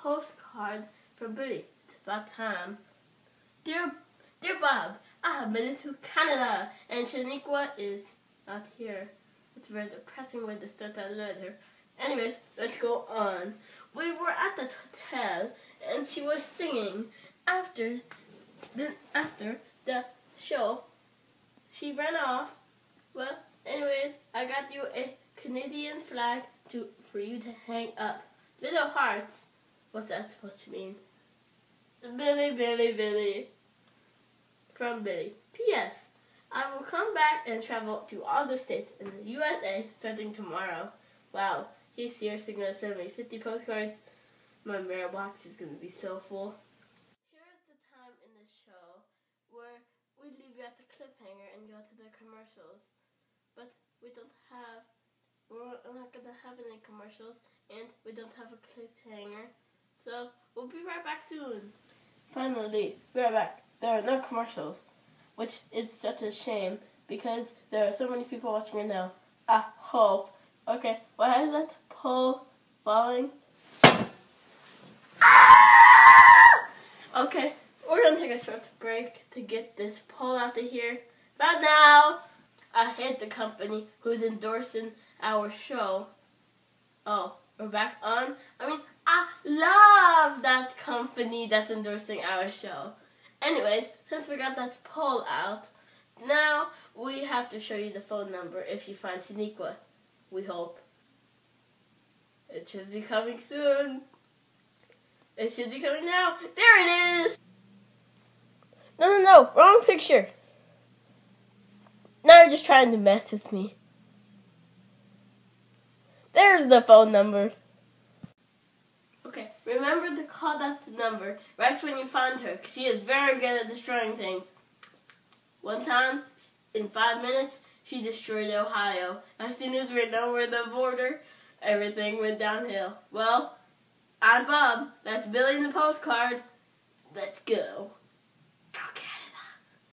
postcard from Billy. It's about time. Dear Bob, I have been to Canada, and Shaniqua is not here. It's a very depressing way to start that letter. Anyways, let's go on. We were at the hotel, and she was singing. After the show, she ran off. Well, anyways, I got you a Canadian flag for you to hang up. Little hearts. What's that supposed to mean? Billy, Billy, Billy. From Billy. P.S. I will come back and travel to all the states in the USA starting tomorrow. Wow, he's seriously going to send me 50 postcards. My mailbox is going to be so full. Here's the time in the show where we leave you at the cliffhanger and go to the commercials. But we're not going to have any commercials, and we don't have a cliffhanger. So we'll be right back soon. Finally, we're right back. There are no commercials, which is such a shame because there are so many people watching right now. I hope. Okay, why is that pole falling? Ah! Okay, we're going to take a short break to get this pole out of here. But now, I hate the company who's endorsing our show. Oh, we're back on? I love that company that's endorsing our show. Anyways, since we got that poll out, now we have to show you the phone number if you find Shaniqua. We hope. It should be coming soon. It should be coming now. There it is! No, wrong picture. Now you're just trying to mess with me. There's the phone number. Okay, remember to call that number right when you find her, because she is very good at destroying things. One time, in 5 minutes, she destroyed Ohio. As soon as we're over the border, everything went downhill. Well, I'm Bob. That's Billy in the postcard. Let's go. Okay.